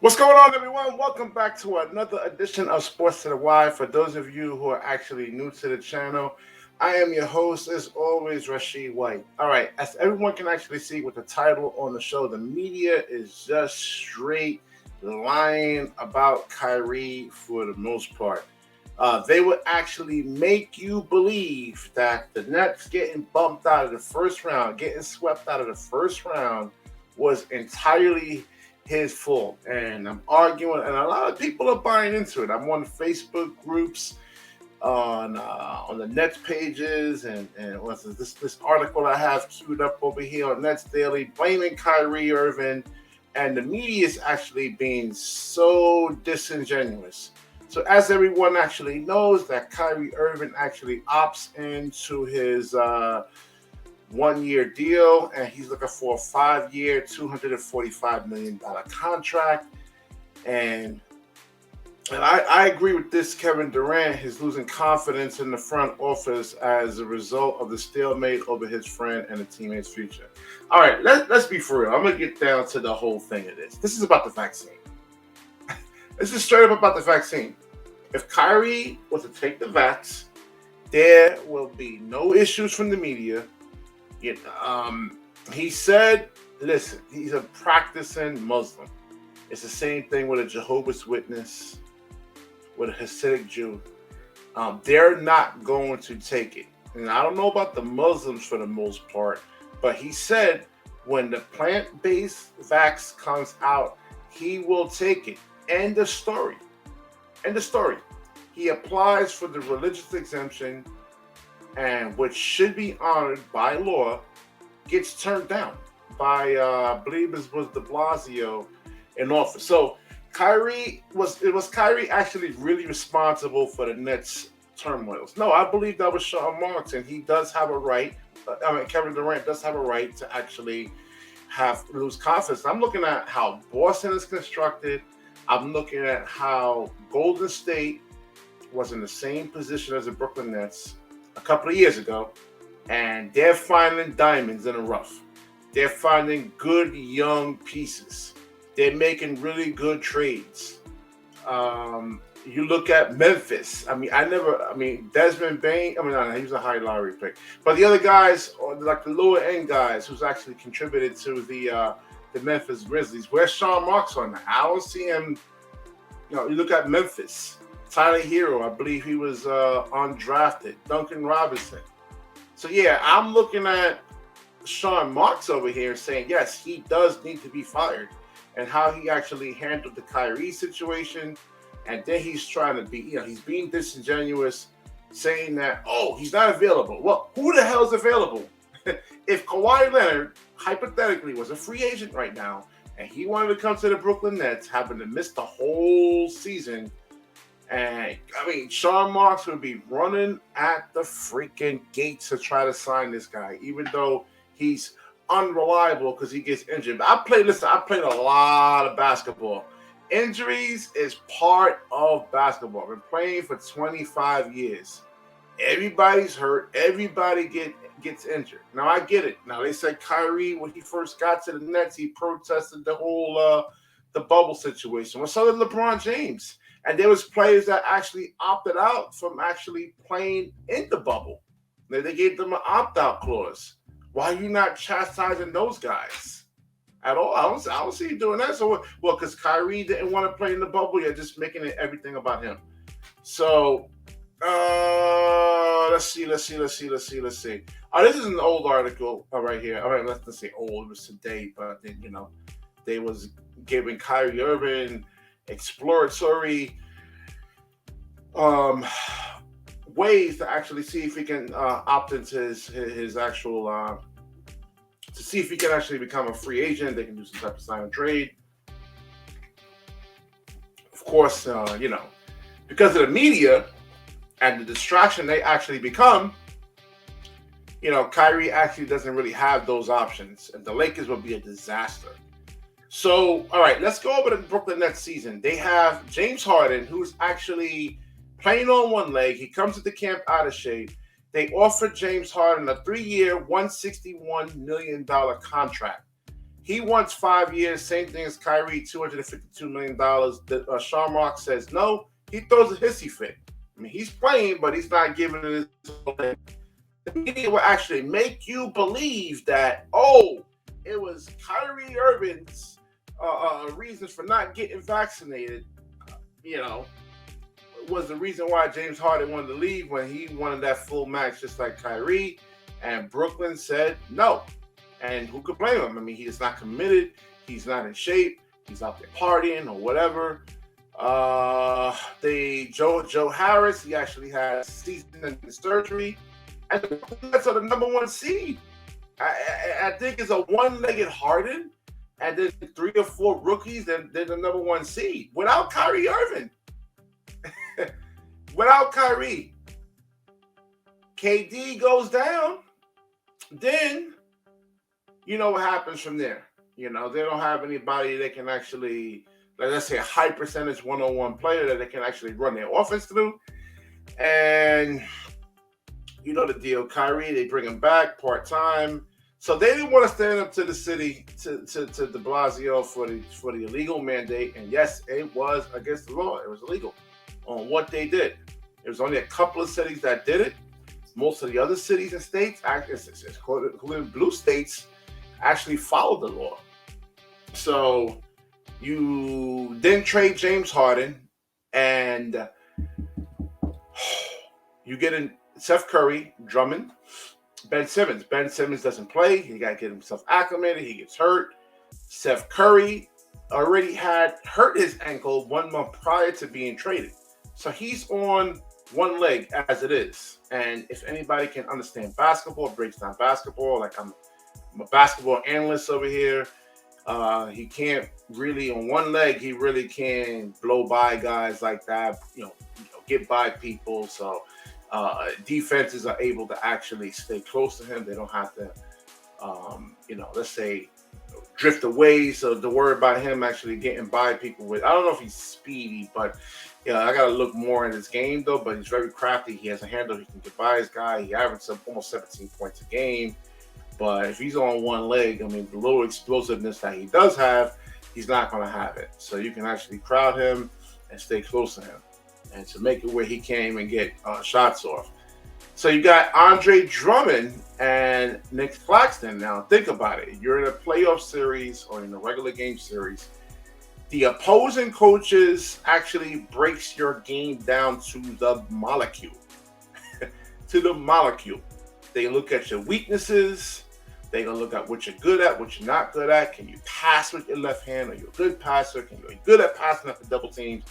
What's going on, everyone? Welcome back to another edition of Sports to the Y. For those of you who are actually new to the channel, I am your host, as always, Rashid White. All right, as everyone can actually see with the title on the show, the media is just straight lying about Kyrie for the most part. They would actually make you believe that the Nets getting bumped out of the first round, getting swept out of the first round, was entirely his fault. And I'm arguing, and a lot of people are buying into it. I'm on Facebook groups, on the Nets pages, and what's this article I have queued up over here on Nets Daily, blaming Kyrie Irving, and the media is actually being so disingenuous. So as everyone actually knows, that Kyrie Irving actually opts into his 1 year deal, and he's looking for a 5 year, $245 million contract. And I agree with this. Kevin Durant is losing confidence in the front office as a result of the stalemate over his friend and the teammate's future. All right, let's be for real. I'm going to get down to the whole thing of this. This is about the vaccine. This is straight up about the vaccine. If Kyrie was to take the vax, there will be no issues from the media. He said, listen, he's a practicing Muslim. It's the same thing with a Jehovah's Witness, with a Hasidic Jew. They're not going to take it. And I don't know about the Muslims for the most part, but he said when the plant-based vax comes out, he will take it. End of story. End of story. He applies for the religious exemption, and which should be honored by law, gets turned down by I believe it was De Blasio in office. So Kyrie was Kyrie actually really responsible for the Nets turmoils? No, I believe that was Sean Martin. He does have a right. Kevin Durant does have a right to actually lose confidence. I'm looking at how Boston is constructed. I'm looking at how Golden State was in the same position as the Brooklyn Nets a couple of years ago, and they're finding diamonds in the rough. They're finding good young pieces. They're making really good trades. You look at Memphis. Desmond Bain. No, he was a high lottery pick. But the other guys, like the lower end guys, who's actually contributed to the Memphis Grizzlies. Where's Sean Marks on that? I don't see him. You look at Memphis. Tyler Hero, I believe he was undrafted. Duncan Robinson. So yeah, I'm looking at Sean Marks over here saying, yes, he does need to be fired, and how he actually handled the Kyrie situation. And then he's trying to be, he's being disingenuous, saying that, oh, he's not available. Well, who the hell is available? If Kawhi Leonard, hypothetically, was a free agent right now, and he wanted to come to the Brooklyn Nets, having to miss the whole season, and Sean Marks would be running at the freaking gates to try to sign this guy, even though he's unreliable because he gets injured. I played a lot of basketball. Injuries is part of basketball. I've been playing for 25 years. Everybody's hurt. Everybody gets injured. Now I get it. Now they said Kyrie, when he first got to the Nets, he protested the whole the bubble situation. Well, so did LeBron James. And there was players that actually opted out from actually playing in the bubble. They gave them an opt-out clause. Why are you not chastising those guys at all? I don't see you doing that. So, well, because Kyrie didn't want to play in the bubble, you're just making it everything about him. So, let's see. This is an old article right here. All right, let's say old. It was today, but they was giving Kyrie Irving exploratory ways to actually see if he can opt into his actual to see if he can actually become a free agent. They can do some type of sign and trade. Of course, because of the media and the distraction they actually become, Kyrie actually doesn't really have those options, and the Lakers would be a disaster. So, all right, let's go over the Brooklyn Nets season. They have James Harden, who's actually playing on one leg. He comes to the camp out of shape. They offered James Harden a 3-year, $161 million contract. He wants 5 years. Same thing as Kyrie, $252 million. Sean Mark says no. He throws a hissy fit. I mean, he's playing, but he's not giving it his whole thing. The media will actually make you believe that, oh, it was Kyrie Irving's reasons for not getting vaccinated, was the reason why James Harden wanted to leave when he wanted that full max just like Kyrie. And Brooklyn said no. And who could blame him? I mean, he is not committed. He's not in shape. He's out there partying or whatever. Joe Harris, he actually had season-ending surgery. And the Nets are the number one seed. I think it's a one-legged Harden, and then 3 or 4 rookies, then they're the number one seed. Without Kyrie Irving. Without Kyrie. KD goes down. Then you know what happens from there. They don't have anybody that can actually, like, let's say, a high percentage one-on-one player that they can actually run their offense through. And you know the deal. Kyrie, they bring him back part-time. So they didn't want to stand up to the city, to de Blasio for the illegal mandate. And yes, it was against the law. It was illegal on what they did. There was only a couple of cities that did it. Most of the other cities and states, including blue states, actually followed the law. So you then trade James Harden, and you get in Seth Curry, Drummond, Ben Simmons. Ben Simmons doesn't play. He got to get himself acclimated. He gets hurt. Seth Curry already had hurt his ankle 1 month prior to being traded. So he's on one leg as it is. And if anybody can understand basketball, breaks down basketball, like I'm a basketball analyst over here. He can't really, on one leg, he really can blow by guys like that, get by people. So defenses are able to actually stay close to him. They don't have to, let's say, drift away. So to worry about him actually getting by people with, I don't know if he's speedy, but I got to look more in his game, though. But he's very crafty. He has a handle. He can get by his guy. He averages almost 17 points a game. But if he's on one leg, I mean, the little explosiveness that he does have, he's not going to have it. So you can actually crowd him and stay close to him and to make it where he can't even get shots off. So you got Andre Drummond and Nick Claxton. Now, think about it. You're in a playoff series or in a regular game series. The opposing coaches actually breaks your game down to the molecule. To the molecule. They look at your weaknesses. They're going to look at what you're good at, what you're not good at. Can you pass with your left hand? Are you a good passer? Are you good at passing after double teams?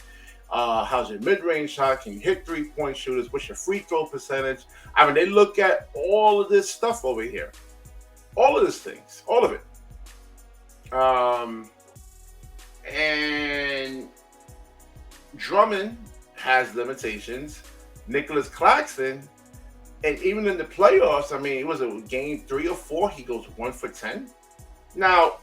How's your mid-range shot? Can you hit three-point shooters? What's your free throw percentage? I mean, they look at all of this stuff over here. All of these things. All of it. And Drummond has limitations. Nicholas Claxton, and even in the playoffs, I mean, it was a game 3 or 4. He goes 1 for 10. Now,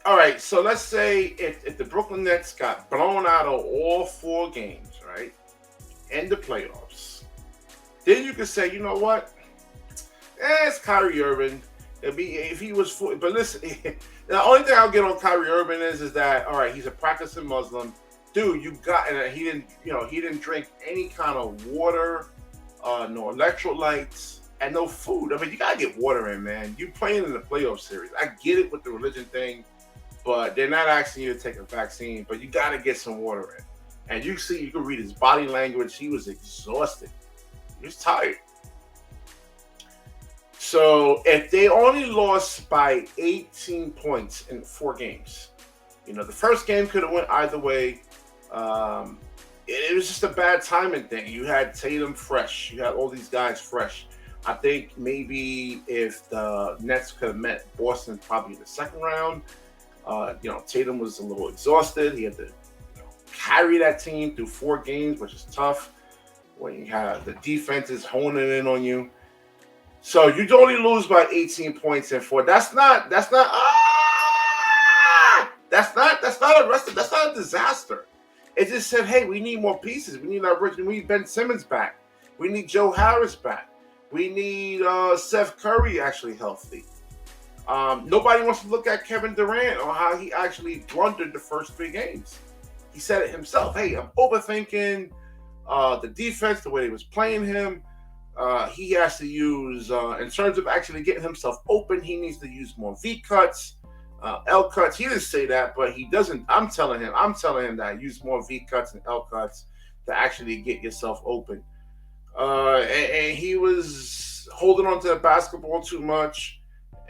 all right, so let's say if the Brooklyn Nets got blown out of all 4 games, right, in the playoffs, then you could say, you know what? It's Kyrie Irving. It'd be if he was full. But listen, the only thing I'll get on Kyrie Irving is that, all right, he's a practicing Muslim. Dude, you got, and he didn't drink any kind of water. No electrolytes, and no food. I mean, you gotta get water in, man. You playing in the playoff series. I get it with the religion thing, but they're not asking you to take a vaccine, but you gotta get some water in. And you can read his body language. He was exhausted. He was tired. So if they only lost by 18 points in 4 games, the first game could have went either way. It was just a bad timing thing. You had Tatum fresh. You had all these guys fresh. I think maybe if the Nets could have met Boston probably in the second round, Tatum was a little exhausted. He had to carry that team through 4 games, which is tough when you have the defenses honing in on you. So you only lose by 18 points in 4. That's not a disaster. It just said, hey, we need more pieces. We need Ben Simmons back. We need Joe Harris back. We need Seth Curry actually healthy. Nobody wants to look at Kevin Durant on how he actually blundered the first 3 games. He said it himself. Hey, I'm overthinking the defense, the way they was playing him. He has to use, in terms of actually getting himself open, he needs to use more V cuts, L cuts. He didn't say that, but he doesn't. I'm telling him that use more V cuts and L cuts to actually get yourself open. And he was holding on to the basketball too much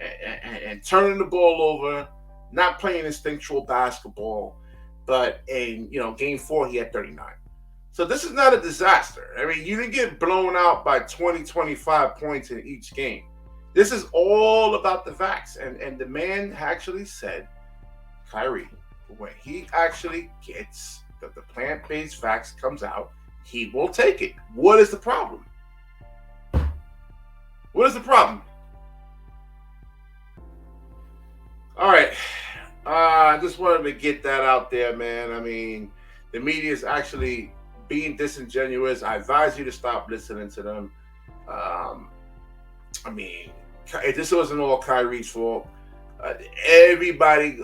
and turning the ball over, not playing instinctual basketball. But in game 4, he had 39. So this is not a disaster. I mean, you didn't get blown out by 20, 25 points in each game. This is all about the vax. And the man actually said, Kyrie, when he actually gets the plant-based vax comes out, he will take it. What is the problem? What is the problem? All right. I just wanted to get that out there, man. I mean, the media is actually being disingenuous. I advise you to stop listening to them. I mean, this wasn't all Kyrie's fault. Everybody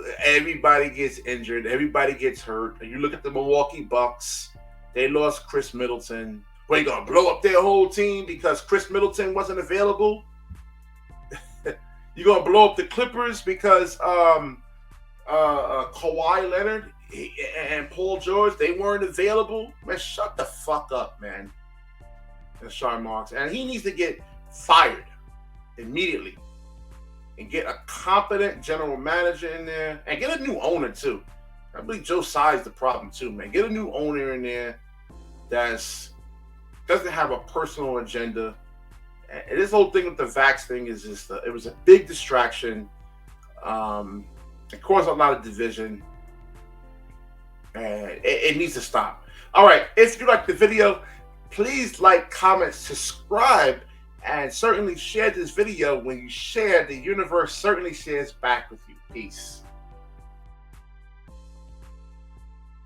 gets injured. Everybody gets hurt. And you look at the Milwaukee Bucks. They lost Chris Middleton. What, you gonna blow up their whole team because Chris Middleton wasn't available? You gonna blow up the Clippers because Kawhi Leonard and Paul George, they weren't available? Man, shut the fuck up, man. And Sean Marks. And he needs to get fired immediately and get a competent general manager in there and get a new owner too. I believe Joe Tsai's the problem too, man. Get a new owner in there that doesn't have a personal agenda. And this whole thing with the vax thing is just it was a big distraction. It caused a lot of division. And it needs to stop. All right, if you like the video, please like, comment, subscribe, and certainly share this video. When you share, the universe certainly shares back with you. Peace.